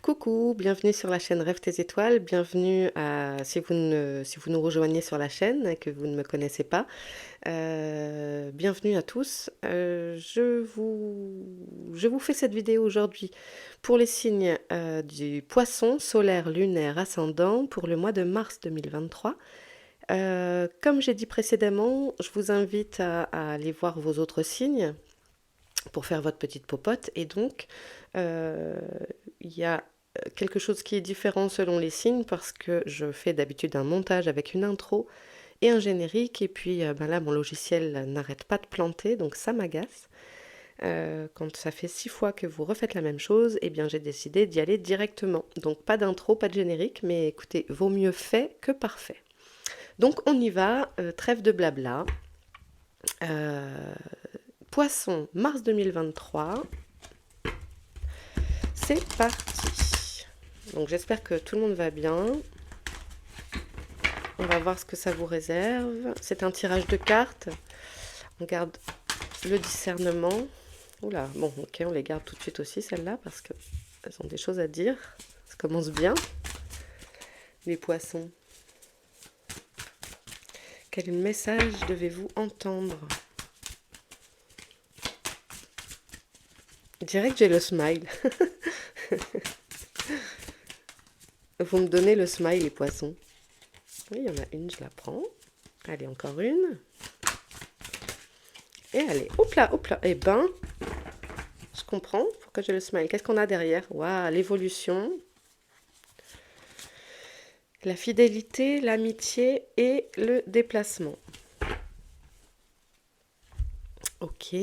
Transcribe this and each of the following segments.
Coucou, bienvenue sur la chaîne Rêve tes étoiles, bienvenue si vous nous rejoignez sur la chaîne et que vous ne me connaissez pas, bienvenue à tous. Je vous fais cette vidéo aujourd'hui pour les signes du poisson solaire, lunaire, ascendant pour le mois de mars 2023. Comme j'ai dit précédemment, je vous invite à aller voir vos autres signes pour faire votre petite popote. Et donc, il y a quelque chose qui est différent selon les signes parce que je fais d'habitude un montage avec une intro et un générique. Et puis là, mon logiciel n'arrête pas de planter, donc ça m'agace. Quand ça fait 6 fois que vous refaites la même chose, eh bien j'ai décidé d'y aller directement. Donc pas d'intro, pas de générique, mais écoutez, vaut mieux fait que parfait. Donc on y va, trêve de blabla. Poisson, mars 2023. C'est parti. Donc j'espère que tout le monde va bien. On va voir ce que ça vous réserve. C'est un tirage de cartes. On garde le discernement. Oula, bon, ok, on les garde tout de suite aussi, celles-là, parce qu'elles ont des choses à dire. Ça commence bien. Les poissons. Quel message devez-vous entendre? Je dirais que j'ai le smile. Vous me donnez le smile, les poissons. Oui, il y en a une, je la prends. Allez, encore une. Et allez, hop là, hop là. Eh ben, je comprends pourquoi j'ai le smile. Qu'est-ce qu'on a derrière? Waouh, l'évolution. La fidélité, l'amitié et le déplacement. Ok.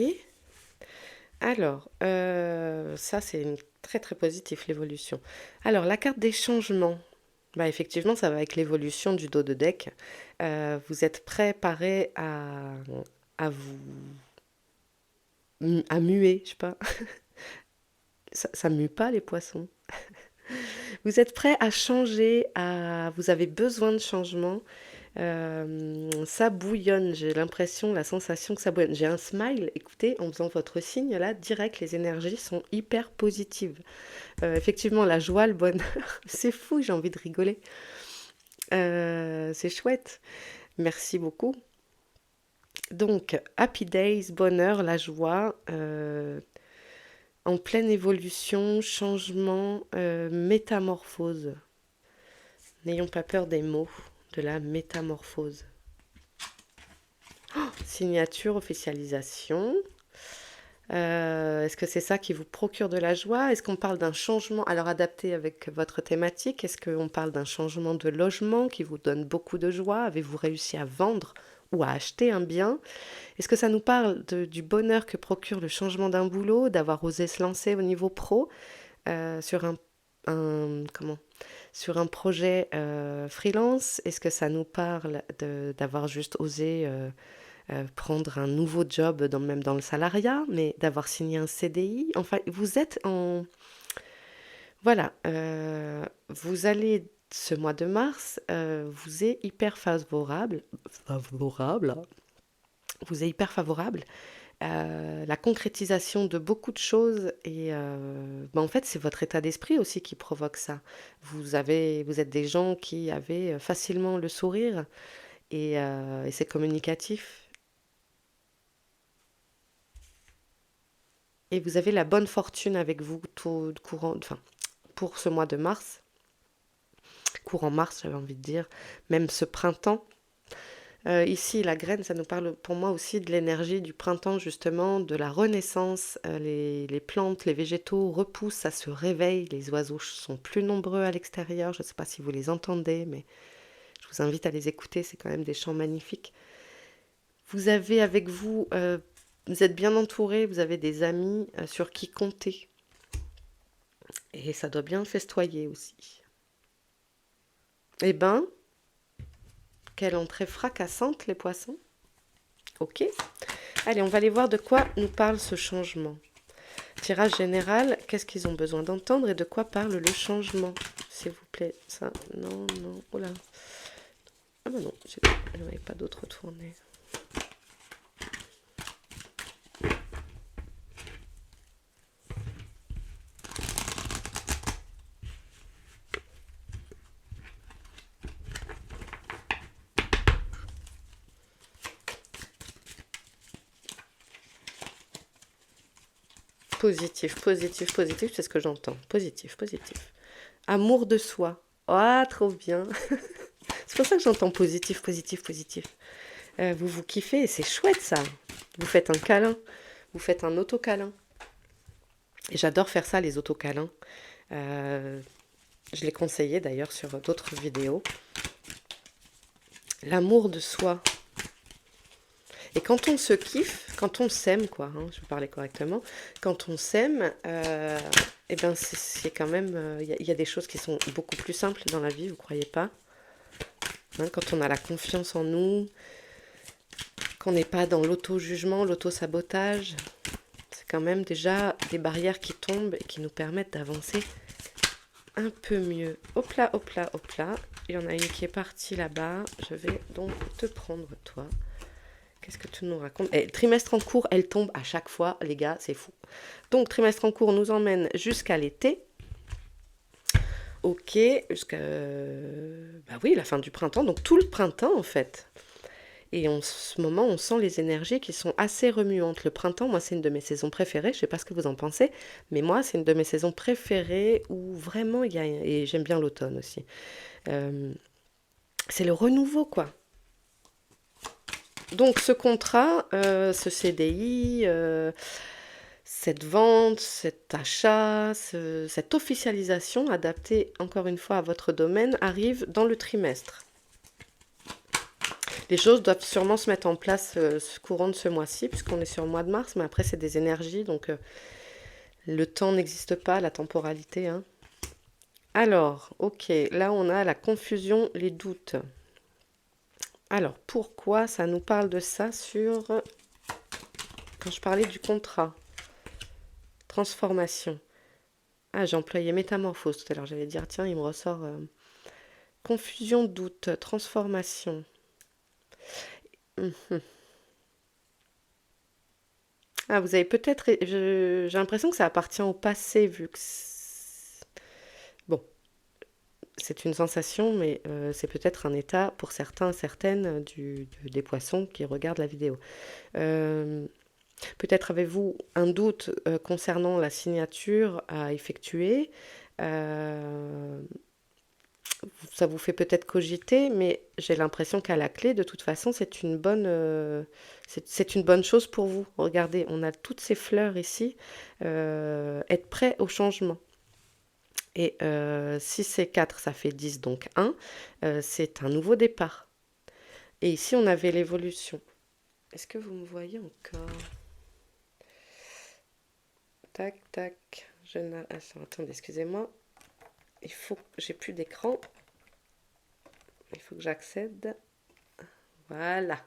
Alors, ça c'est très très positif, l'évolution. Alors, la carte des changements. Bah, effectivement, ça va avec l'évolution du dos de deck. Vous êtes préparé à vous... à muer, je sais pas. Ça mue pas les poissons. Vous êtes prêt à changer, vous avez besoin de changement. Ça bouillonne, j'ai l'impression, la sensation que ça bouillonne. J'ai un smile, écoutez, en faisant votre signe là, direct, les énergies sont hyper positives. Effectivement, la joie, le bonheur, c'est fou, j'ai envie de rigoler. C'est chouette. Merci beaucoup. Donc, Happy Days, bonheur, la joie, en pleine évolution, changement, métamorphose. N'ayons pas peur des mots, de la métamorphose. Signature, officialisation. Est-ce que c'est ça qui vous procure de la joie? Est-ce qu'on parle d'un changement, alors adapté avec votre thématique? Est-ce qu'on parle d'un changement de logement qui vous donne beaucoup de joie? Avez-vous réussi à vendre ou à acheter un bien? Est-ce que ça nous parle du bonheur que procure le changement d'un boulot, d'avoir osé se lancer au niveau pro sur comment? Sur un projet freelance? Est-ce que ça nous parle d'avoir juste osé prendre un nouveau job, même dans le salariat, mais d'avoir signé un CDI? Enfin, vous êtes en... Voilà, vous allez, ce mois de mars, vous est hyper favorable, vous est hyper favorable, la concrétisation de beaucoup de choses et en fait c'est votre état d'esprit aussi qui provoque ça. Vous êtes des gens qui avaient facilement le sourire et c'est communicatif et vous avez la bonne fortune avec vous tout courant, enfin pour ce mois de mars, courant mars j'avais envie de dire, même ce printemps. Ici, la graine, ça nous parle pour moi aussi de l'énergie du printemps, justement, de la renaissance. Les plantes, les végétaux repoussent, ça se réveille. Les oiseaux sont plus nombreux à l'extérieur. Je ne sais pas si vous les entendez, mais je vous invite à les écouter. C'est quand même des chants magnifiques. Vous avez avec vous, vous êtes bien entouré, vous avez des amis sur qui compter. Et ça doit bien festoyer aussi. Eh ben, quelle entrée fracassante, les poissons. Ok. Allez, on va aller voir de quoi nous parle ce changement. Tirage général, qu'est-ce qu'ils ont besoin d'entendre et de quoi parle le changement? S'il vous plaît, ça, non, non, oh là. Ah bah non, je n'avais pas d'autre tournée. Positif, positif, positif, c'est ce que j'entends. Positif, positif. Amour de soi. Ah, trop bien. C'est pour ça que j'entends positif, positif, positif. Vous vous kiffez et c'est chouette ça. Vous faites un câlin, vous faites un autocâlin. Et j'adore faire ça, les autocâlins. Euh, je l'ai conseillé d'ailleurs sur d'autres vidéos. L'amour de soi. Et quand on se kiffe, quand on s'aime, quoi, hein, je vais parler correctement, quand on s'aime, eh ben c'est quand même, y a des choses qui sont beaucoup plus simples dans la vie, vous croyez pas? Hein, quand on a la confiance en nous, qu'on n'est pas dans l'auto-jugement, l'auto-sabotage, c'est quand même déjà des barrières qui tombent et qui nous permettent d'avancer un peu mieux. Hop là, hop là, hop là. Il y en a une qui est partie là-bas. Je vais donc te prendre, toi. Qu'est-ce que tu nous racontes? Trimestre en cours, elle tombe à chaque fois, les gars, c'est fou. Donc, trimestre en cours nous emmène jusqu'à l'été. Ok, jusqu'à... bah oui, la fin du printemps, donc tout le printemps en fait. Et en ce moment, on sent les énergies qui sont assez remuantes. Le printemps, moi, c'est une de mes saisons préférées. Je ne sais pas ce que vous en pensez, mais moi, c'est une de mes saisons préférées où vraiment il y a... Et j'aime bien l'automne aussi. Euh, c'est le renouveau, quoi. Donc, ce contrat, ce CDI, cette vente, cet achat, cette officialisation adaptée, encore une fois, à votre domaine, arrive dans le trimestre. Les choses doivent sûrement se mettre en place courant de ce mois-ci, puisqu'on est sur le mois de mars, mais après, c'est des énergies, donc le temps n'existe pas, la temporalité. Hein. Alors, ok, là, on a la confusion, les doutes. Alors, pourquoi ça nous parle de ça sur... Quand je parlais du contrat, transformation. Ah, j'ai employé métamorphose tout à l'heure, j'allais dire, tiens, il me ressort... Confusion, doute, transformation. Mhm. Ah, vous avez peut-être... J'ai l'impression que ça appartient au passé, vu que... Bon, c'est une sensation, mais c'est peut-être un état, pour certains, certaines, des poissons qui regardent la vidéo. Euh, Peut-être avez-vous un doute concernant la signature à effectuer. Euh, Ça vous fait peut-être cogiter, mais j'ai l'impression qu'à la clé, de toute façon, c'est une bonne chose pour vous. Regardez, on a toutes ces fleurs ici. Être prêt au changement. Et si c'est 4, ça fait 10, donc 1. C'est un nouveau départ. Et ici, on avait l'évolution. Est-ce que vous me voyez encore? Tac, tac. Attendez, excusez-moi. J'ai plus d'écran. Il faut que j'accède. Voilà.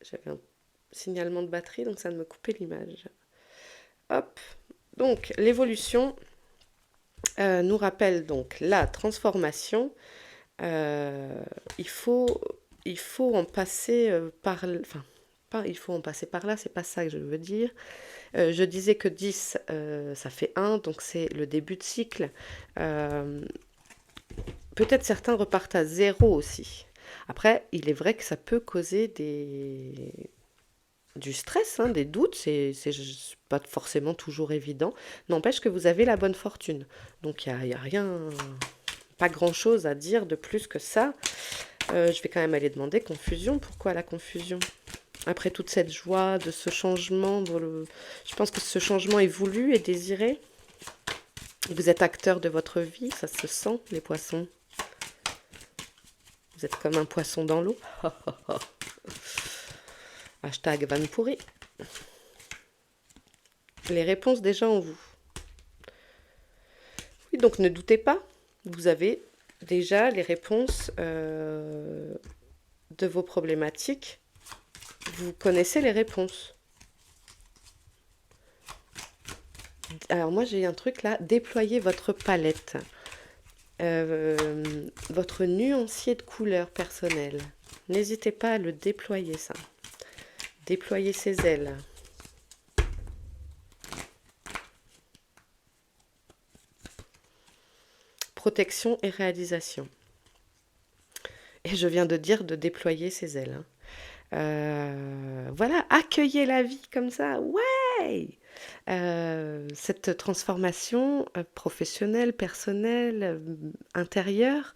J'avais un signalement de batterie, donc ça ne me coupait l'image. Hop. Donc, l'évolution nous rappelle donc la transformation. Euh, il faut, il faut en passer par... Enfin, pas il faut en passer par là, c'est pas ça que je veux dire. Je disais que 10, ça fait 1, donc c'est le début de cycle. Euh, Peut-être certains repartent à 0 aussi. Après, il est vrai que ça peut causer du stress, hein, des doutes, c'est pas forcément toujours évident. N'empêche que vous avez la bonne fortune. Donc y a rien, pas grand-chose à dire de plus que ça. Je vais quand même aller demander confusion. Pourquoi la confusion? Après toute cette joie de ce changement, je pense que ce changement est voulu et désiré. Vous êtes acteur de votre vie, ça se sent, les poissons. Vous êtes comme un poisson dans l'eau. Hashtag van pourri. Les réponses déjà en vous. Oui, donc ne doutez pas. Vous avez déjà les réponses de vos problématiques. Vous connaissez les réponses. Alors moi j'ai un truc là. Déployez votre palette. Votre nuancier de couleurs personnelles. N'hésitez pas à le déployer, ça. Déployer ses ailes. Protection et réalisation. Et je viens de dire de déployer ses ailes. Hein. Voilà, accueillez la vie comme ça. Ouais! Cette transformation professionnelle, personnelle, intérieure,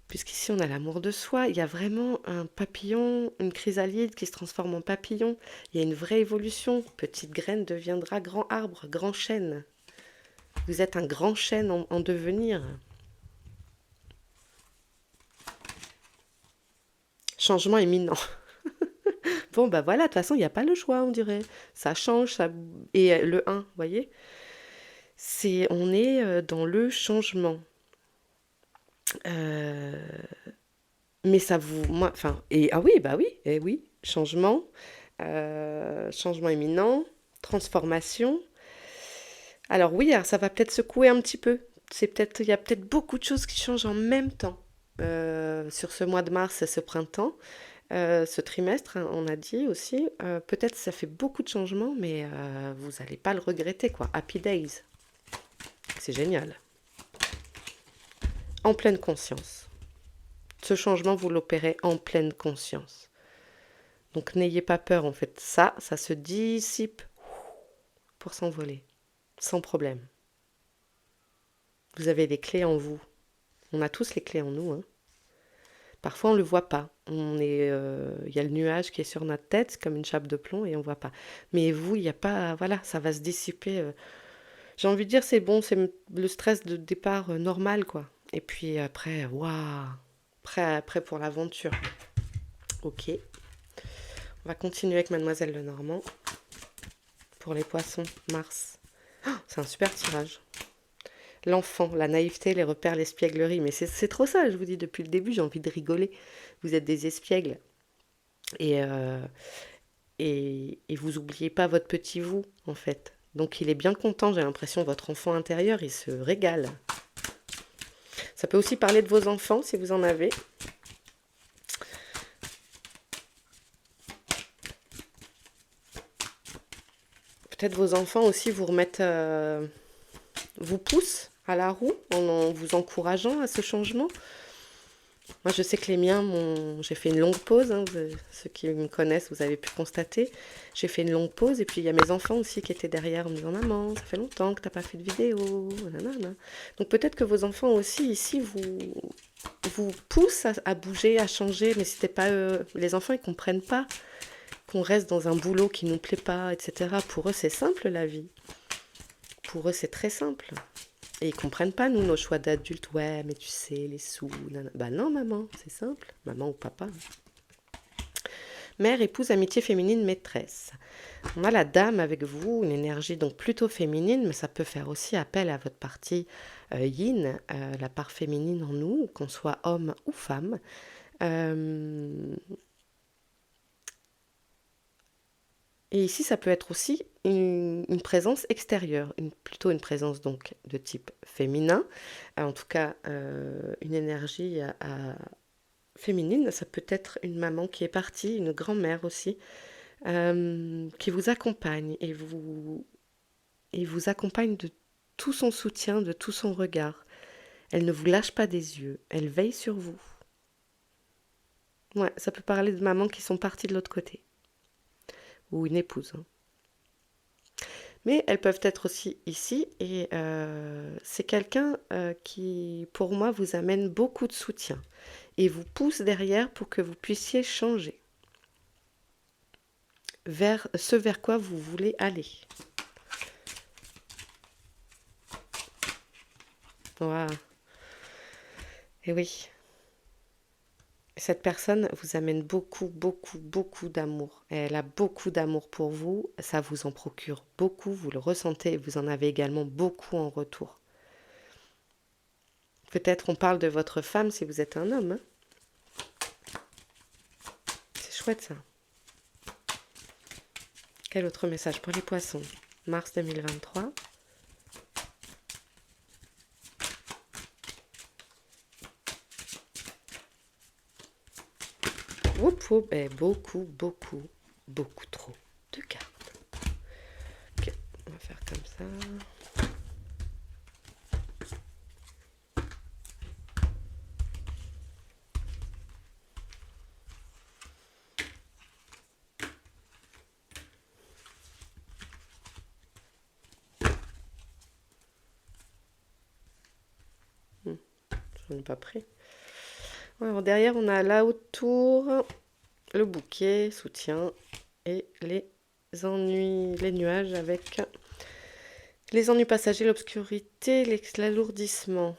puisqu'ici on a l'amour de soi, il y a vraiment un papillon, une chrysalide qui se transforme en papillon. Il y a une vraie évolution. Petite graine deviendra grand arbre, grand chêne. Vous êtes un grand chêne en devenir. Changement imminent. Bon, bah voilà, de toute façon, il n'y a pas le choix, on dirait. Ça change, ça... Et le un, vous voyez, on est dans le changement. Euh, mais ça vous... Moi, enfin, et ah oui, bah oui, et oui, changement, changement imminent, transformation. Alors oui, alors ça va peut-être secouer un petit peu. Il y a peut-être beaucoup de choses qui changent en même temps sur ce mois de mars et ce printemps. Ce trimestre, hein, on a dit aussi, peut-être ça fait beaucoup de changements, mais vous n'allez pas le regretter, quoi. Happy Days, c'est génial. En pleine conscience. Ce changement, vous l'opérez en pleine conscience. Donc n'ayez pas peur, en fait. Ça se dissipe pour s'envoler, sans problème. Vous avez les clés en vous. On a tous les clés en nous, hein. Parfois, on ne le voit pas. Il y a le nuage qui est sur notre tête, comme une chape de plomb, et on ne voit pas. Mais vous, il n'y a pas... Voilà, ça va se dissiper. J'ai envie de dire, c'est bon, c'est le stress de départ normal, quoi. Et puis après, waouh, prêt pour l'aventure. Ok, on va continuer avec Mademoiselle Lenormand. Pour les poissons, Mars. Oh, c'est un super tirage. L'enfant, la naïveté, les repères, l'espièglerie. Mais c'est trop ça, je vous dis, depuis le début, j'ai envie de rigoler. Vous êtes des espiègles. Et, et vous oubliez pas votre petit vous, en fait. Donc il est bien content, j'ai l'impression, votre enfant intérieur, il se régale. Ça peut aussi parler de vos enfants, si vous en avez. Peut-être vos enfants aussi vous remettent, vous poussent à la roue en vous encourageant à ce changement. Moi, je sais que les miens, j'ai fait une longue pause. Hein, ceux qui me connaissent, vous avez pu constater. J'ai fait une longue pause et puis il y a mes enfants aussi qui étaient derrière en me disant Maman, ça fait longtemps que tu n'as pas fait de vidéo. Nanana. Donc peut-être que vos enfants aussi ici vous poussent à bouger, à changer, mais c'était pas les enfants ils comprennent pas qu'on reste dans un boulot qui nous plaît pas, etc. Pour eux c'est simple la vie. Pour eux c'est très simple. Et ils comprennent pas, nous, nos choix d'adultes. Ouais, mais tu sais, les sous. Nanana. Bah non, maman, c'est simple. Maman ou papa. Mère, épouse, amitié féminine, maîtresse. On a la dame avec vous, une énergie donc plutôt féminine, mais ça peut faire aussi appel à votre partie yin, la part féminine en nous, qu'on soit homme ou femme. Et ici, ça peut être aussi une présence extérieure, plutôt une présence donc de type féminin, en tout cas une énergie féminine. Ça peut être une maman qui est partie, une grand-mère aussi, qui vous accompagne et vous accompagne de tout son soutien, de tout son regard. Elle ne vous lâche pas des yeux, elle veille sur vous. Ouais, ça peut parler de mamans qui sont parties de l'autre côté, ou une épouse, hein. Mais elles peuvent être aussi ici et c'est quelqu'un qui, pour moi, vous amène beaucoup de soutien et vous pousse derrière pour que vous puissiez changer vers ce vers quoi vous voulez aller. Voilà. Et oui. Cette personne vous amène beaucoup, beaucoup, beaucoup d'amour. Elle a beaucoup d'amour pour vous. Ça vous en procure beaucoup. Vous le ressentez. Vous en avez également beaucoup en retour. Peut-être on parle de votre femme si vous êtes un homme, hein. C'est chouette ça. Quel autre message pour les poissons? Mars 2023. Oup, oup, beaucoup, beaucoup, beaucoup trop de cartes. Ok, on va faire comme ça. j'en ai pas pris. Alors, derrière, on a là autour le bouquet, soutien et les ennuis, les nuages avec les ennuis passagers, l'obscurité, l'alourdissement.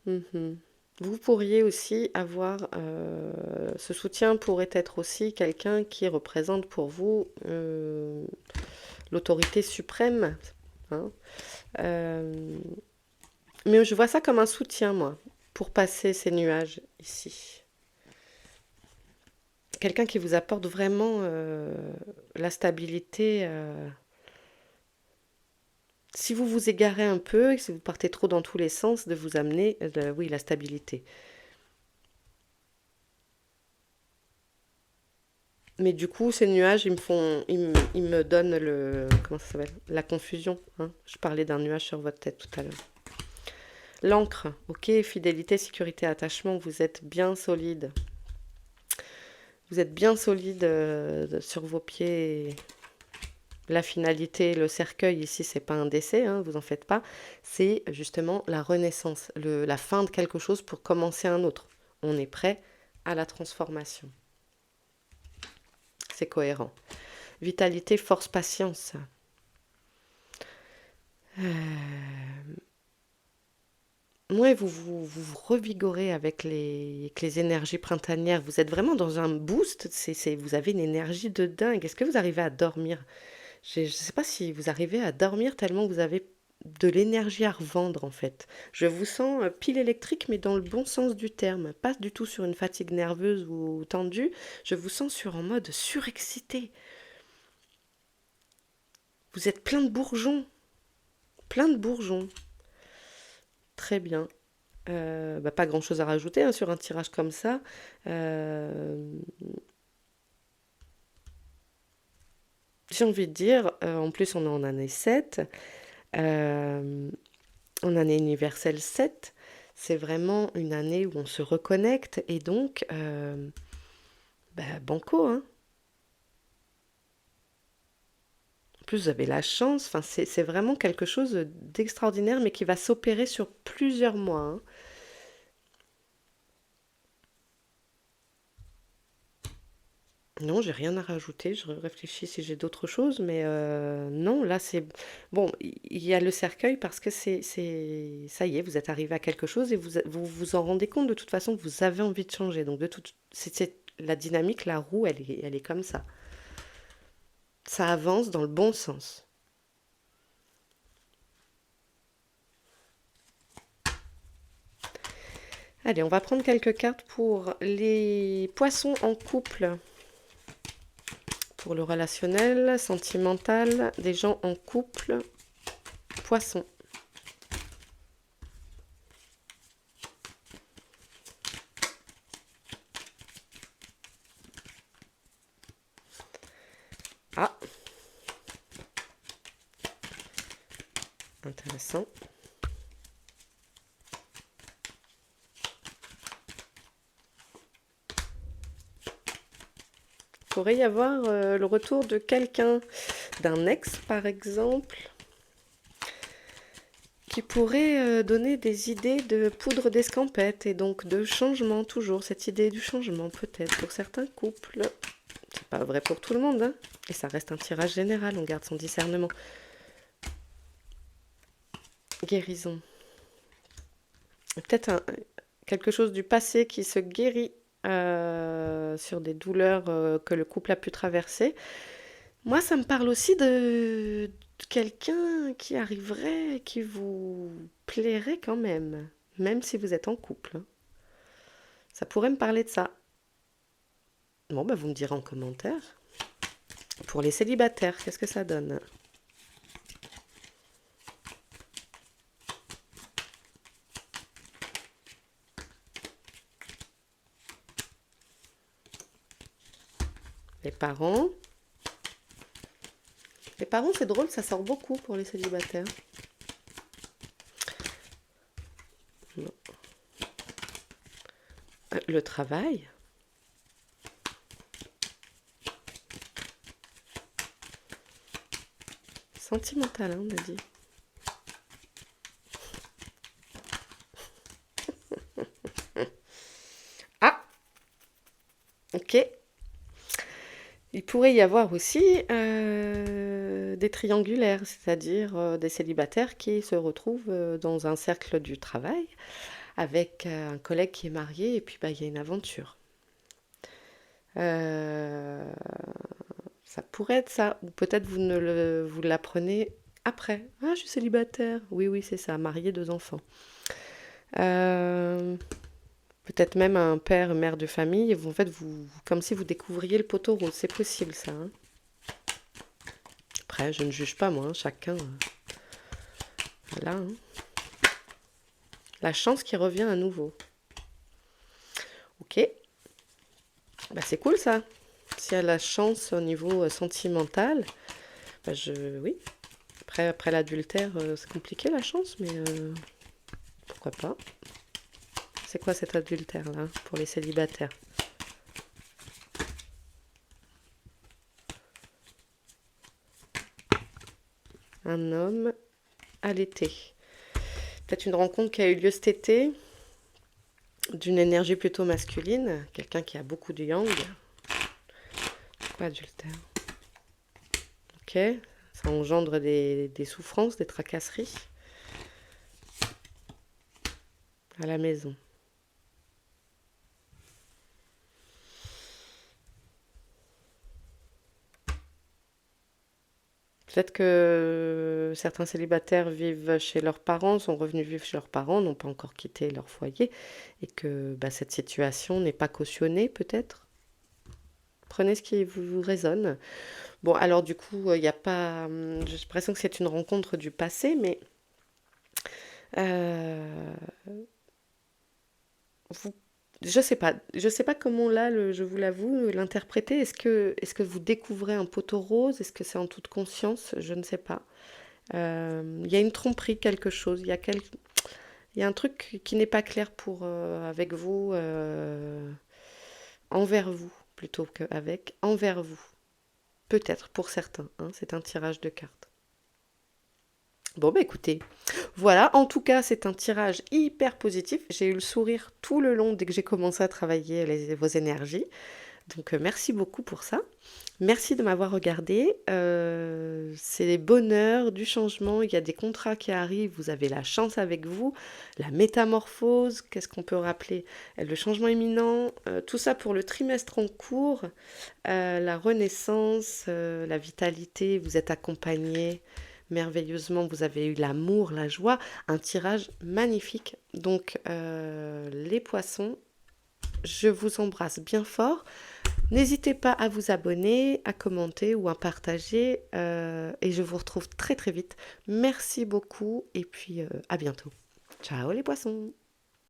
Mhm. Vous pourriez aussi avoir, ce soutien pourrait être aussi quelqu'un qui représente pour vous l'autorité suprême, hein. Euh, mais je vois ça comme un soutien, moi, pour passer ces nuages ici. Quelqu'un qui vous apporte vraiment la stabilité. Si vous vous égarez un peu, si vous partez trop dans tous les sens, de vous amener, oui, la stabilité. Mais du coup, ces nuages, ils me donnent comment ça s'appelle? La confusion, hein. Je parlais d'un nuage sur votre tête tout à l'heure. L'encre, ok, fidélité, sécurité, attachement, vous êtes bien solide. Vous êtes bien solide sur vos pieds. La finalité, le cercueil ici, c'est pas un décès, hein, vous en faites pas. C'est justement la renaissance, la fin de quelque chose pour commencer un autre. On est prêt à la transformation. C'est cohérent. Vitalité, force, patience. Ouais, vous revigorez avec les énergies printanières. Vous êtes vraiment dans un boost. Vous avez une énergie de dingue. Est-ce que vous arrivez à dormir? Je ne sais pas si vous arrivez à dormir tellement vous avez de l'énergie à revendre en fait. Je vous sens pile électrique mais dans le bon sens du terme. Pas du tout sur une fatigue nerveuse ou tendue. Je vous sens sur en mode surexcité. Vous êtes plein de bourgeons. Plein de bourgeons. Très bien. Pas grand chose à rajouter hein, sur un tirage comme ça. Euh, j'ai envie de dire, en plus on est en année 7, euh, en année universelle 7, c'est vraiment une année où on se reconnecte et donc, banco, hein. En plus, vous avez la chance, enfin, c'est vraiment quelque chose d'extraordinaire mais qui va s'opérer sur plusieurs mois, hein. Non, j'ai rien à rajouter. Je réfléchis si j'ai d'autres choses, mais non, là c'est bon. Il y a le cercueil parce que ça y est, vous êtes arrivé à quelque chose et vous en rendez compte de toute façon que vous avez envie de changer. Donc la dynamique, la roue, elle est comme ça. Ça avance dans le bon sens. Allez, on va prendre quelques cartes pour les poissons en couple, pour le relationnel, sentimental, des gens en couple, poissons. Ah, intéressant. Il pourrait y avoir le retour de quelqu'un, d'un ex par exemple, qui pourrait donner des idées de poudre d'escampette et donc de changement, toujours cette idée du changement peut-être pour certains couples. C'est pas vrai pour tout le monde, hein. Et ça reste un tirage général, on garde son discernement. Guérison. Peut-être quelque chose du passé qui se guérit sur des douleurs que le couple a pu traverser. Moi, ça me parle aussi de quelqu'un qui arriverait, qui vous plairait quand même si vous êtes en couple, hein. Ça pourrait me parler de ça. Bon, vous me direz en commentaire. Pour les célibataires, qu'est-ce que ça donne? Les parents. Les parents, c'est drôle, ça sort beaucoup pour les célibataires. Non. Le travail. Sentimental, hein, on a dit. Ok. Il pourrait y avoir aussi des triangulaires, c'est-à-dire des célibataires qui se retrouvent dans un cercle du travail avec un collègue qui est marié et puis bah, il y a une aventure. Euh, Ça pourrait être ça. Ou peut-être vous ne le, vous l'apprenez après. Ah, je suis célibataire. Oui, oui, c'est ça. Marié, deux enfants. Euh, Peut-être même un père, mère de famille. Et en fait, vous, comme si vous découvriez le poteau rose. C'est possible, ça, hein. Après, je ne juge pas, moi, hein. Chacun. Voilà, hein. La chance qui revient à nouveau. Ok. Bah, c'est cool, ça. S'il y a la chance au niveau sentimental, bah, oui. Après l'adultère, c'est compliqué la chance, mais pourquoi pas. C'est quoi cet adultère-là pour les célibataires? Un homme à l'été. Peut-être une rencontre qui a eu lieu cet été, d'une énergie plutôt masculine, quelqu'un qui a beaucoup de yang. Quoi, adultère? Ok, ça engendre des souffrances, des tracasseries à la maison. Peut-être que certains célibataires vivent chez leurs parents, sont revenus vivre chez leurs parents, n'ont pas encore quitté leur foyer, et que bah, cette situation n'est pas cautionnée, peut-être. Prenez ce qui vous résonne. Bon, alors du coup, il n'y a pas. J'ai l'impression que c'est une rencontre du passé, mais euh, vous, je sais pas comment là, je vous l'avoue, l'interpréter. Est-ce que vous découvrez un poteau rose? Est-ce que c'est en toute conscience? Je ne sais pas. Il y a une tromperie, quelque chose. Il y a un truc qui n'est pas clair pour avec vous, envers vous, plutôt qu'avec, envers vous. Peut-être pour certains, hein, c'est un tirage de cartes. Bon, bah écoutez, voilà, en tout cas, c'est un tirage hyper positif. J'ai eu le sourire tout le long dès que j'ai commencé à travailler vos énergies. Donc, merci beaucoup pour ça. Merci de m'avoir regardé. C'est les bonheurs du changement. Il y a des contrats qui arrivent. Vous avez la chance avec vous. La métamorphose, qu'est-ce qu'on peut rappeler? Le changement imminent. Tout ça pour le trimestre en cours. La renaissance, la vitalité. Vous êtes accompagné merveilleusement. Vous avez eu l'amour, la joie. Un tirage magnifique. Donc, les poissons, je vous embrasse bien fort. N'hésitez pas à vous abonner, à commenter ou à partager. Et je vous retrouve très très vite. Merci beaucoup et puis à bientôt. Ciao les poissons!